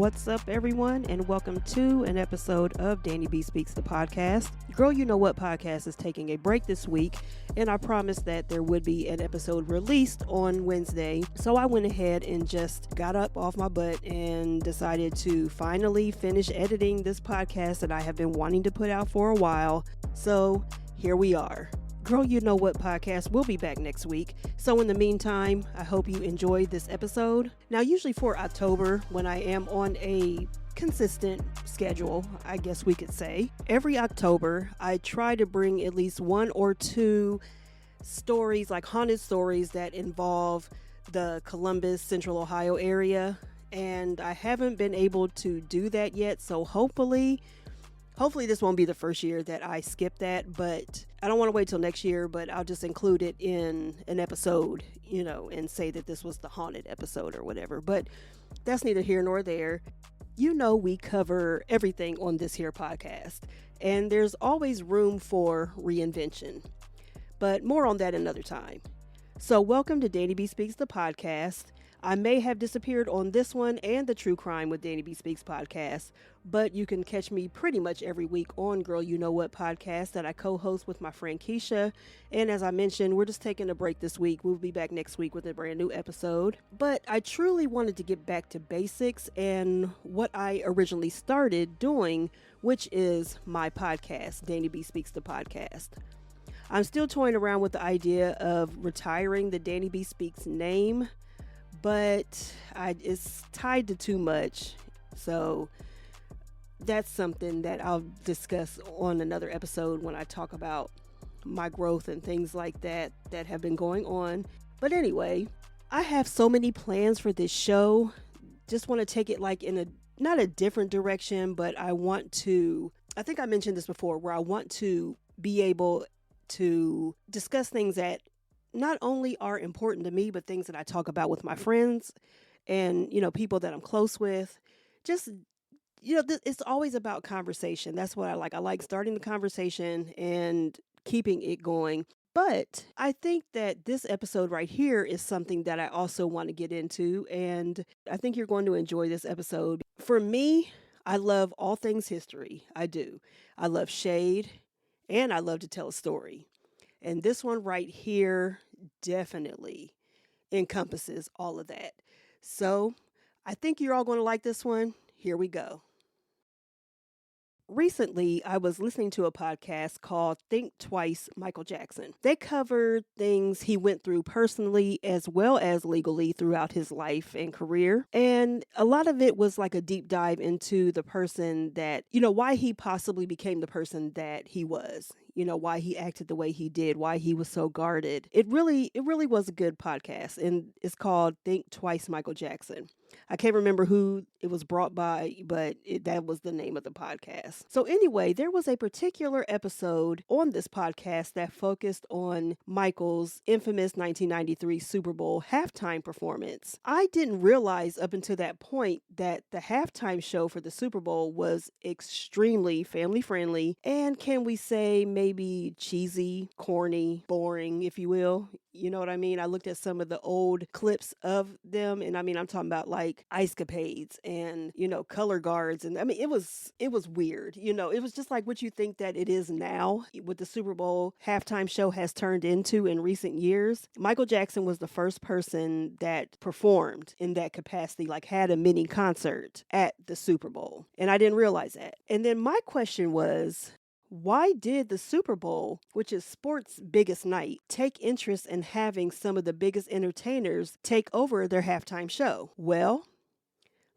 What's up, everyone, and welcome to an episode of DannieBSpeaks, the podcast. Girl, You Know What podcast is taking a break this week, and I promised that there would be an episode released on Wednesday. So I went ahead and just got up off my butt and decided to finally finish editing this podcast that I have been wanting to put out for a while. So here we are. Girl, You Know What podcast will be back next week. So in the meantime, I hope you enjoyed this episode. Now, usually for October, when I am on a consistent schedule, I guess we could say, every October, I try to bring at least one or two stories, like haunted stories that involve the Columbus, Central Ohio area. And I haven't been able to do that yet. So hopefully this won't be the first year that I skip that, but I don't want to wait till next year, but I'll just include it in an episode, and say that this was the haunted episode or whatever. But that's neither here nor there. We cover everything on this here podcast, and there's always room for reinvention, but more on that another time. So welcome to DannieBSpeaks, the podcast. I may have disappeared on this one and the True Crime with DannieBSpeaks podcast, but you can catch me pretty much every week on Girl You Know What podcast that I co-host with my friend Keisha. And as I mentioned, we're just taking a break this week. We'll be back next week with a brand new episode. But I truly wanted to get back to basics and what I originally started doing, which is my podcast, DannieBSpeaks the podcast. I'm still toying around with the idea of retiring the DannieBSpeaks name, but it's tied to too much. So that's something that I'll discuss on another episode when I talk about my growth and things like that have been going on. But anyway, I have so many plans for this show. Just want to take it like in not a different direction, but I think I mentioned this before, where I want to be able to discuss things that not only are important to me, but things that I talk about with my friends and, people that I'm close with. Just, it's always about conversation. That's what I like. I like starting the conversation and keeping it going. But I think that this episode right here is something that I also want to get into. And I think you're going to enjoy this episode. For me, I love all things history. I do. I love shade and I love to tell a story. And this one right here definitely encompasses all of that. So I think you're all going to like this one. Here we go. Recently, I was listening to a podcast called Think Twice, Michael Jackson. They covered things he went through personally as well as legally throughout his life and career. And a lot of it was like a deep dive into the person that, why he possibly became the person that he was. Why he acted the way he did, why he was so guarded. It really was a good podcast, and it's called Think Twice, Michael Jackson. I can't remember who it was brought by, but that was the name of the podcast. So anyway, there was a particular episode on this podcast that focused on Michael's infamous 1993 Super Bowl halftime performance. I didn't realize up until that point that the halftime show for the Super Bowl was extremely family friendly, and can we say maybe cheesy, corny, boring, if you will. You know what I mean? I looked at some of the old clips of them, and I'm talking about like ice capades and, color guards. And it was weird. It was just like what you think that it is now, what the Super Bowl halftime show has turned into in recent years. Michael Jackson was the first person that performed in that capacity, like had a mini concert at the Super Bowl. And I didn't realize that. And then my question was, why did the Super Bowl, which is sports' biggest night, take interest in having some of the biggest entertainers take over their halftime show? Well,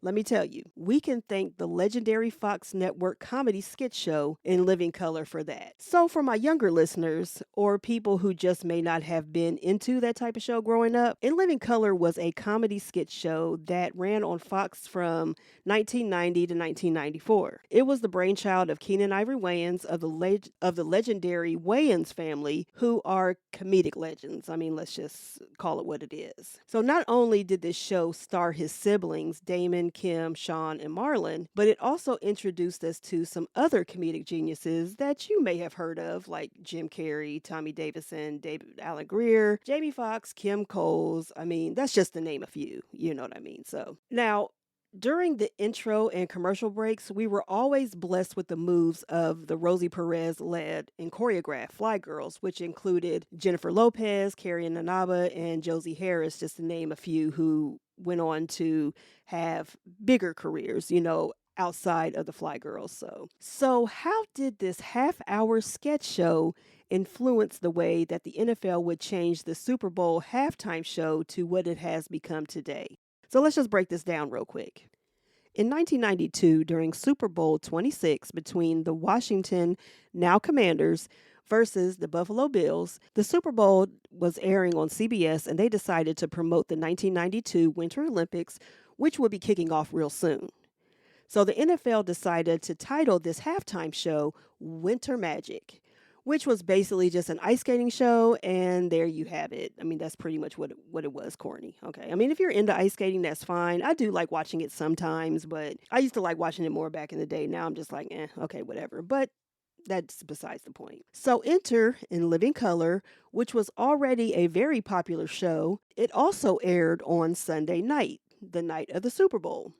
let me tell you, we can thank the legendary Fox Network comedy skit show In Living Color for that. So for my younger listeners, or people who just may not have been into that type of show growing up, In Living Color was a comedy skit show that ran on Fox from 1990 to 1994. It was the brainchild of Keenen Ivory Wayans of the legendary Wayans family, who are comedic legends. Let's just call it what it is. So not only did this show star his siblings, Damon, Kim, Sean, and Marlon, but it also introduced us to some other comedic geniuses that you may have heard of, like Jim Carrey, Tommy Davidson, David Alan Grier, Jamie Foxx, Kim Coles. That's just to name a few. You know what I mean? So now, During the intro and commercial breaks, we were always blessed with the moves of the Rosie Perez led and choreographed Fly Girls, which included Jennifer Lopez, Carrie Nanaba, and Josie Harris, just to name a few who went on to have bigger careers, outside of the Fly Girls. So how did this half-hour sketch show influence the way that the NFL would change the Super Bowl halftime show to what it has become today? So let's just break this down real quick. In 1992, during Super Bowl 26 between the Washington, now Commanders, versus the Buffalo Bills, the Super Bowl was airing on CBS and they decided to promote the 1992 Winter Olympics, which would be kicking off real soon. So the NFL decided to title this halftime show Winter Magic, which was basically just an ice skating show, and there you have it. I mean, that's pretty much what it was, corny. Okay. I mean, if you're into ice skating, that's fine. I do like watching it sometimes, but I used to like watching it more back in the day. Now I'm just like, okay, whatever. But that's besides the point. So enter In Living Color, which was already a very popular show. It also aired on Sunday night, the night of the Super Bowl.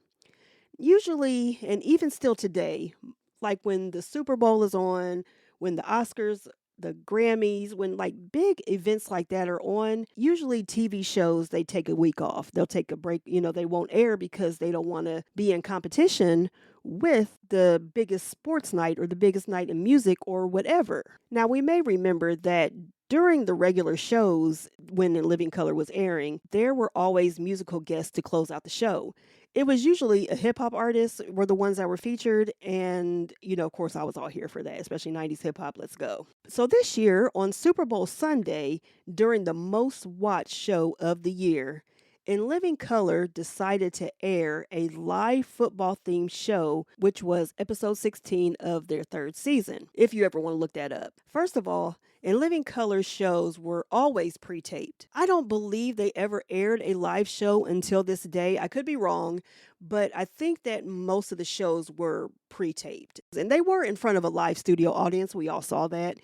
Usually, and even still today, like when the Super Bowl is on, when the Oscars, the Grammys, when like big events like that are on, usually TV shows, they take a week off. They'll take a break. They won't air because they don't want to be in competition with the biggest sports night or the biggest night in music or whatever. Now, we may remember that during the regular shows, when In Living Color was airing, there were always musical guests to close out the show. It was usually a hip hop artist were the ones that were featured. And, of course, I was all here for that, especially 90s hip hop. Let's go. So this year on Super Bowl Sunday, during the most watched show of the year, In Living Color decided to air a live football themed show, which was episode 16 of their third season, if you ever want to look that up. First of all, In Living Color shows were always pre-taped. I don't believe they ever aired a live show until this day. I could be wrong, but I think that most of the shows were pre-taped. And they were in front of a live studio audience. We all saw that.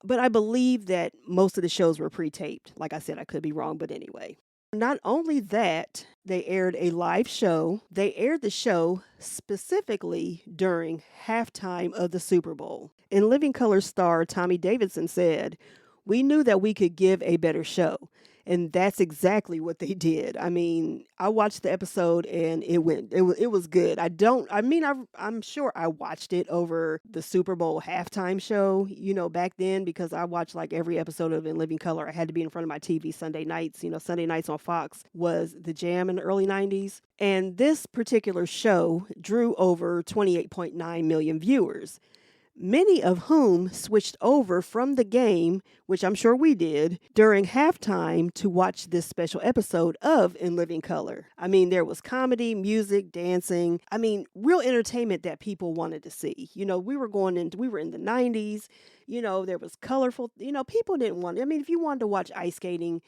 But I believe that most of the shows were pre-taped. Like I said, I could be wrong, but anyway. Not only that, they aired a live show. They aired the show specifically during halftime of the Super Bowl. In Living Color star Tommy Davidson said, "We knew that we could give a better show." And that's exactly what they did. I mean, I watched the episode and it was good. I'm sure I watched it over the Super Bowl halftime show, back then, because I watched like every episode of In Living Color. I had to be in front of my TV Sunday nights. Sunday nights on Fox was the jam in the early 90s. And this particular show drew over 28.9 million viewers, many of whom switched over from the game, which I'm sure we did, during halftime to watch this special episode of In Living Color. I mean, there was comedy, music, dancing. I mean, real entertainment that people wanted to see. We were in the 90s, there was colorful, people didn't want, if you wanted to watch ice skating,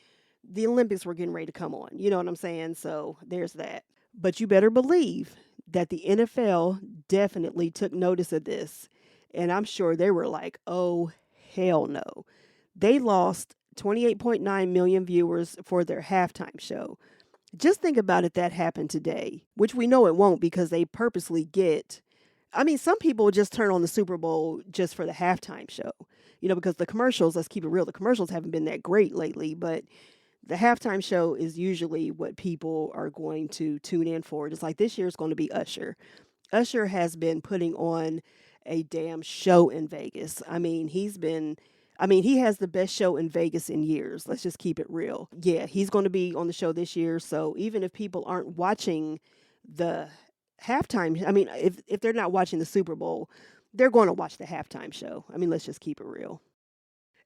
the Olympics were getting ready to come on. You know what I'm saying? So there's that. But you better believe that the NFL definitely took notice of this. And I'm sure they were like, oh, hell no. They lost 28.9 million viewers for their halftime show. Just think about it, that happened today, which we know it won't because they purposely some people just turn on the Super Bowl just for the halftime show, because the commercials, let's keep it real, the commercials haven't been that great lately, but the halftime show is usually what people are going to tune in for. Just like this year is going to be Usher. Usher has been putting on a damn show in Vegas. He has the best show in Vegas in years. Let's just keep it real. Yeah, he's going to be on the show this year. So even if people aren't watching the halftime, if they're not watching the Super Bowl, they're going to watch the halftime show. Let's just keep it real.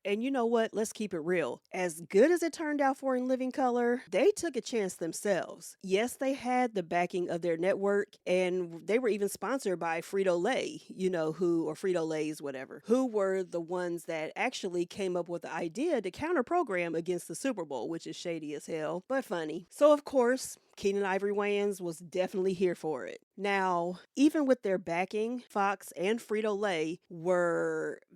And you know what? Let's keep it real. As good as it turned out for In Living Color, they took a chance themselves. Yes, they had the backing of their network, and they were even sponsored by Frito-Lay, or Frito-Lay's, whatever, who were the ones that actually came up with the idea to counter program against the Super Bowl, which is shady as hell, but funny. So, of course, Keenan Ivory Wayans was definitely here for it. Now, even with their backing, Fox and Frito-Lay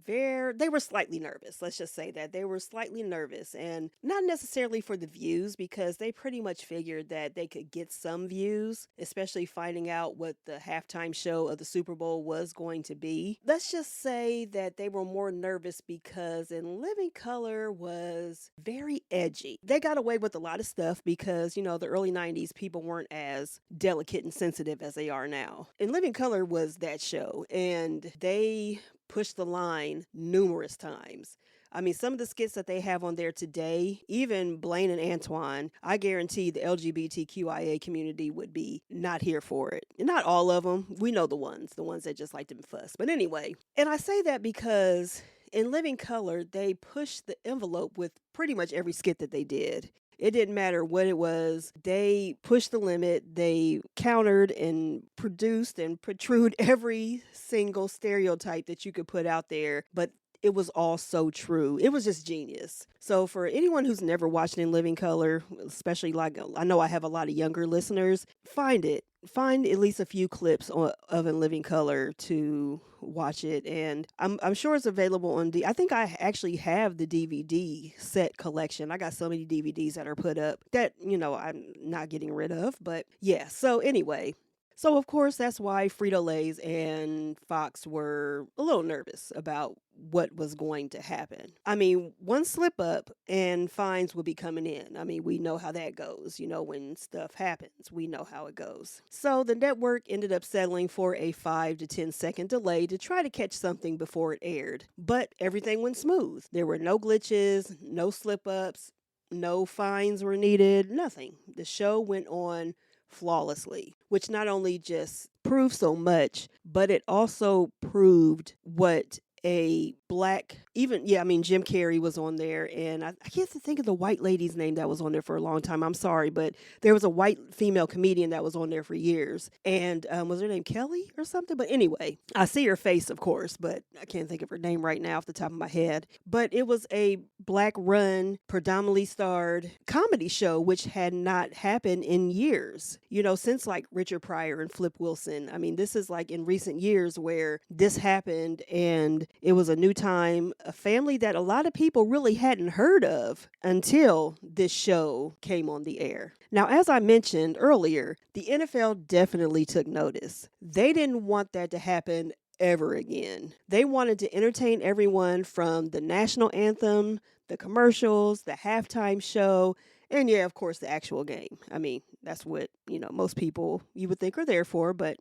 they were slightly nervous. Let's just say that. They were slightly nervous, and not necessarily for the views, because they pretty much figured that they could get some views, especially finding out what the halftime show of the Super Bowl was going to be. Let's just say that they were more nervous because In Living Color was very edgy. They got away with a lot of stuff because, the early 90s, people weren't as delicate and sensitive as they are now. In Living Color was that show, and they pushed the line numerous times. I mean, some of the skits that they have on there today, even Blaine and Antoine, I guarantee the LGBTQIA community would be not here for it. And not all of them. We know the ones that just like to fuss. But anyway, and I say that because in Living Color, they pushed the envelope with pretty much every skit that they did. It didn't matter what it was. They pushed the limit. They countered and produced and protrude every single stereotype that you could put out there. But it was all so true. It was just genius. So for anyone who's never watched In Living Color, especially I know I have a lot of younger listeners, find it. Find at least a few clips of In Living Color to watch it, and I'm sure it's available on I think I actually have the DVD set collection. I got so many DVDs that are put up that I'm not getting rid of, but yeah. So anyway. So, of course, that's why Frito-Lay's and Fox were a little nervous about what was going to happen. I mean, one slip up and fines will be coming in. I mean, we know how that goes. When stuff happens, we know how it goes. So the network ended up settling for a 5 to 10 second delay to try to catch something before it aired. But everything went smooth. There were no glitches, no slip ups, no fines were needed, nothing. The show went on flawlessly, which not only just proved so much, but it also proved what a black, Jim Carrey was on there, and I can't think of the white lady's name that was on there for a long time. I'm sorry, but there was a white female comedian that was on there for years, and was her name Kelly or something? But anyway, I see her face, of course, but I can't think of her name right now off the top of my head. But it was a black run, predominantly starred comedy show, which had not happened in years, since like Richard Pryor and Flip Wilson. I mean, this is like in recent years where this happened, and it was a new time, a family that a lot of people really hadn't heard of until this show came on the air. Now, as I mentioned earlier, the NFL definitely took notice. They didn't want that to happen ever again. They wanted to entertain everyone from the national anthem, the commercials, the halftime show, and yeah, of course, the actual game. I mean, that's what, most people you would think are there for, but,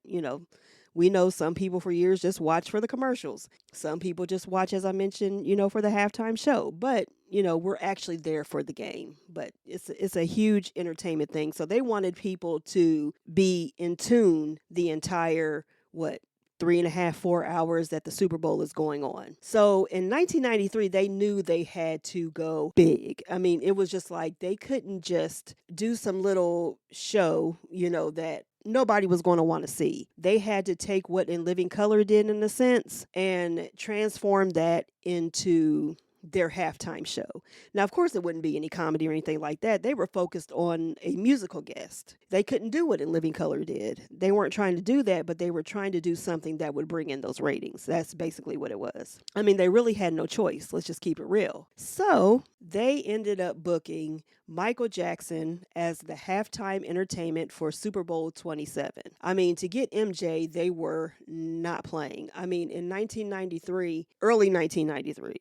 we know some people for years just watch for the commercials. Some people just watch, as I mentioned, for the halftime show. But, we're actually there for the game. But it's a huge entertainment thing. So they wanted people to be in tune the entire, 3.5, 4 hours that the Super Bowl is going on. So in 1993, they knew they had to go big. I mean, it was just like they couldn't just do some little show, that nobody was going to want to see. They had to take what In Living Color did, in a sense, and transform that into their halftime show. Now, of course, it wouldn't be any comedy or anything like that. They were focused on a musical guest. They couldn't do what In Living Color did. They weren't trying to do that, but they were trying to do something that would bring in those ratings. That's basically what it was. I mean, they really had no choice. Let's just keep it real. So they ended up booking Michael Jackson as the halftime entertainment for Super Bowl 27. I mean, to get MJ, they were not playing. I mean, in early 1993,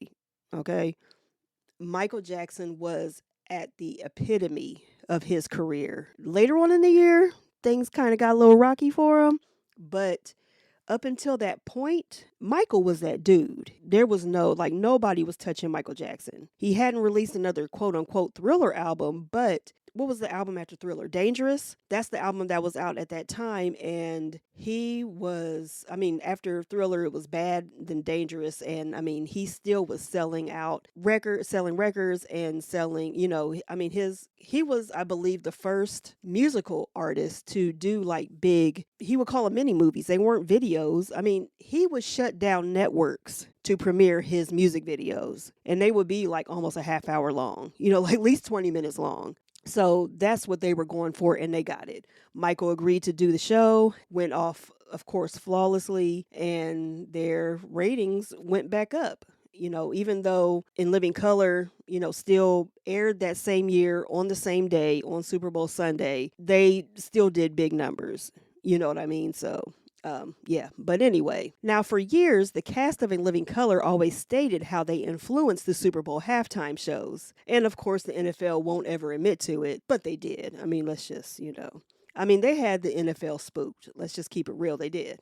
okay, Michael Jackson was at the epitome of his career. Later on in the year, things kind of got a little rocky for him, but up until that point, Michael was that dude. There was nobody was touching Michael Jackson. He hadn't released another quote unquote Thriller album, but what was the album after Thriller? Dangerous? That's the album that was out at that time. And he was, after Thriller, it was Bad, then Dangerous. And he still was selling records and selling, he was, I believe, the first musical artist to do big, he would call them mini movies. They weren't videos. He would shut down networks to premiere his music videos, and they would be almost a half hour long, at least 20 minutes long. So that's what they were going for, and they got it. Michael agreed to do the show, went off, of course, flawlessly, and their ratings went back up. Even though In Living Color, still aired that same year on the same day on Super Bowl Sunday, they still did big numbers. You know what I mean? So yeah, but anyway, now for years, the cast of In Living Color always stated how they influenced the Super Bowl halftime shows. And of course, the NFL won't ever admit to it, but they did. I mean, let's just, they had the NFL spooked. Let's just keep it real. They did.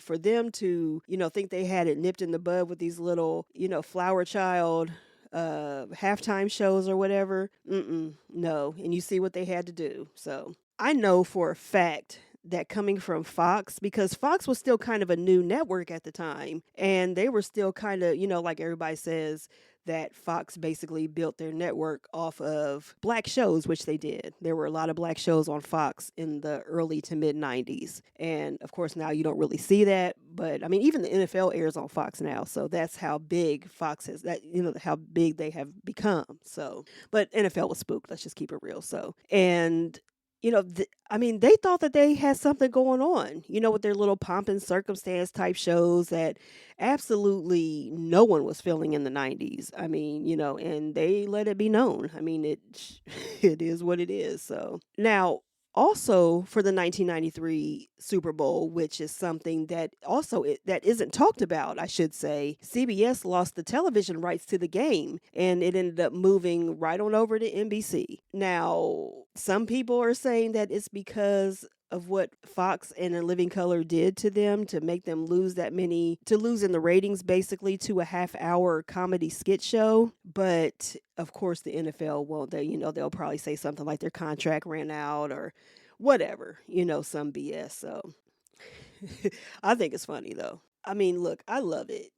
For them to, think they had it nipped in the bud with these little, flower child halftime shows or whatever. No. And you see what they had to do. So I know for a fact that coming from Fox, because Fox was still kind of a new network at the time, and they were still kind of, like everybody says, that Fox basically built their network off of black shows, which they did. There were a lot of black shows on Fox in the early to mid 90s. And of course, now you don't really see that. But I mean, even the NFL airs on Fox now. So that's how big Fox has that, how big they have become. So, but NFL was spooked. Let's just keep it real. So, and they thought that they had something going on, with their little pomp and circumstance type shows that absolutely no one was feeling in the 90s. And they let it be known. It is what it is. So now, also for the 1993 Super Bowl, which is something that that isn't talked about, I should say, CBS lost the television rights to the game, and it ended up moving right on over to NBC. Now, some people are saying that it's because of what Fox and In Living Color did to them to make them lose in the ratings basically to a half-hour comedy skit show. But of course the NFL won't. They'll probably say something like their contract ran out or whatever, some BS. So I think it's funny though. Look, I love it.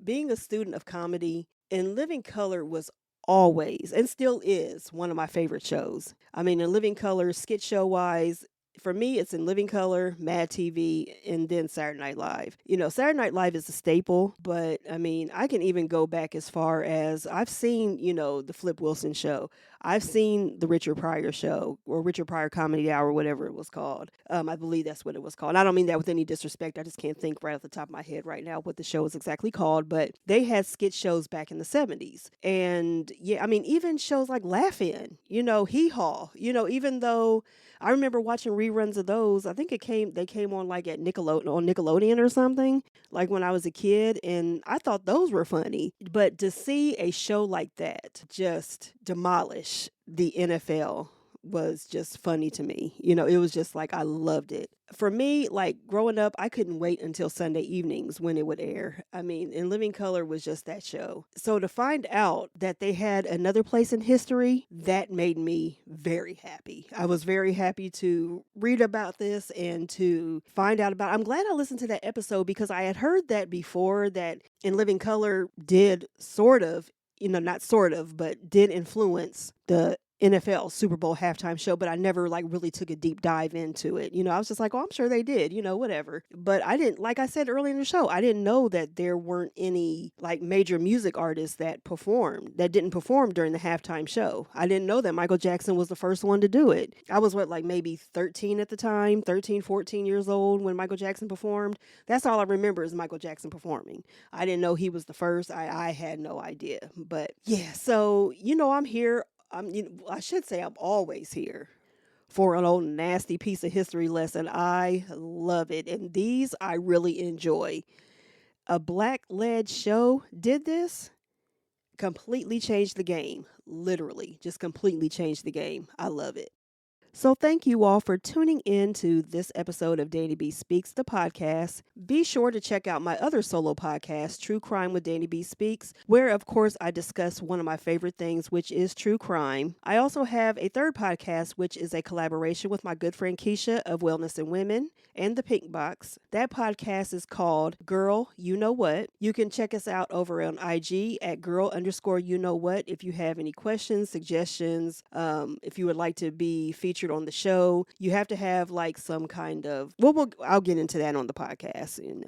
Being a student of comedy, In Living Color was always and still is one of my favorite shows. In Living Color, skit show wise, for me, it's In Living Color, Mad TV, and then Saturday Night Live. Saturday Night Live is a staple, but I can even go back as far as I've seen, the Flip Wilson show. I've seen the Richard Pryor show or Richard Pryor Comedy Hour, whatever it was called. I believe that's what it was called. I don't mean that with any disrespect. I just can't think right off the top of my head right now what the show is exactly called, but they had skit shows back in the 70s. And yeah, even shows like Laugh-In, Hee Haw, even though I remember watching reruns of those. I think they came on like at Nickelodeon or something, like when I was a kid, and I thought those were funny. But to see a show like that just demolish the NFL was just funny to me. It was just like I loved it. For me, like growing up, I couldn't wait until Sunday evenings when it would air. In Living Color was just that show. So to find out that they had another place in history, that made me very happy. I was very happy to read about this and to find out about it. I'm glad I listened to that episode because I had heard that before, that In Living Color did sort of, not sort of, but did influence the NFL Super Bowl halftime show, but I never like really took a deep dive into it. I was just like, oh, I'm sure they did, whatever. But I didn't, like I said earlier in the show, I didn't know that there weren't any like major music artists that didn't perform during the halftime show. I didn't know that Michael Jackson was the first one to do it. I was like maybe 13 at the time, 13, 14 years old when Michael Jackson performed. That's all I remember is Michael Jackson performing. I didn't know he was the first. I had no idea. But yeah, so, I'm here. I should say I'm always here for an old nasty piece of history lesson. I love it. And these I really enjoy. A black-led show did this, completely changed the game. Literally, just completely changed the game. I love it. So thank you all for tuning in to this episode of DannieBSpeaks, the podcast. Be sure to check out my other solo podcast, True Crime with DannieBSpeaks, where, of course, I discuss one of my favorite things, which is true crime. I also have a third podcast, which is a collaboration with my good friend Keisha of Wellness and Women and The Pink Box. That podcast is called Girl, You Know What. You can check us out over on IG at girl_you know what if you have any questions, suggestions, if you would like to be featured featured on the show. You have to have like some kind of, I'll get into that on the podcast. And,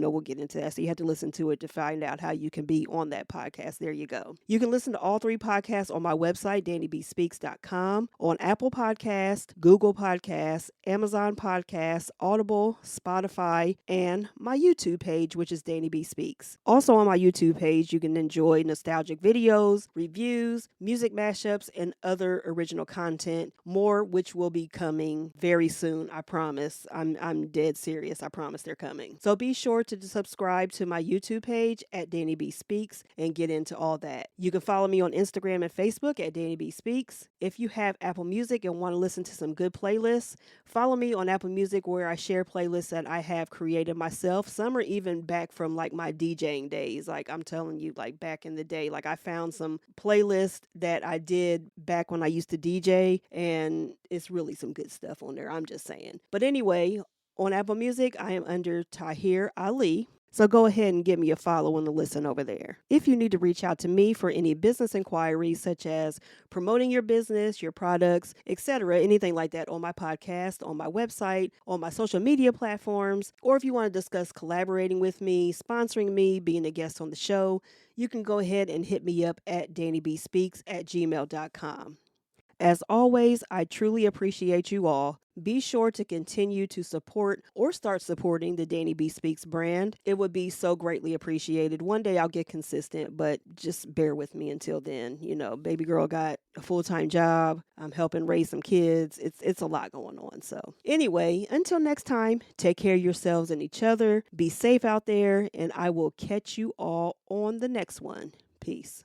we'll get into that. So you have to listen to it to find out how you can be on that podcast. There you go. You can listen to all 3 podcasts on my website, DannieBSpeaks.com, on Apple Podcasts, Google Podcasts, Amazon Podcasts, Audible, Spotify, and my YouTube page, which is Danny B Speaks. Also on my YouTube page, you can enjoy nostalgic videos, reviews, music mashups, and other original content, more which will be coming very soon, I promise. I'm dead serious. I promise they're coming. So be sure to subscribe to my YouTube page at Danny B Speaks and get into all that. You can follow me on Instagram and Facebook at Danny B Speaks. If you have Apple Music and want to listen to some good playlists, follow me on Apple Music, where I share playlists that I have created myself. Some are even back from like my DJing days. Like I'm telling you, like back in the day, like I found some playlists that I did back when I used to DJ, and it's really some good stuff on there. I'm just saying. But anyway, on Apple Music, I am under Tahir Ali. So go ahead and give me a follow and a listen over there. If you need to reach out to me for any business inquiries, such as promoting your business, your products, etc., anything like that, on my podcast, on my website, on my social media platforms, or if you want to discuss collaborating with me, sponsoring me, being a guest on the show, you can go ahead and hit me up at DannieBSpeaks@gmail.com. As always, I truly appreciate you all. Be sure to continue to support or start supporting the Danny B Speaks brand. It would be so greatly appreciated. One day I'll get consistent, but just bear with me until then. Baby girl got a full-time job. I'm helping raise some kids. It's a lot going on. So anyway, until next time, take care of yourselves and each other. Be safe out there, and I will catch you all on the next one. Peace.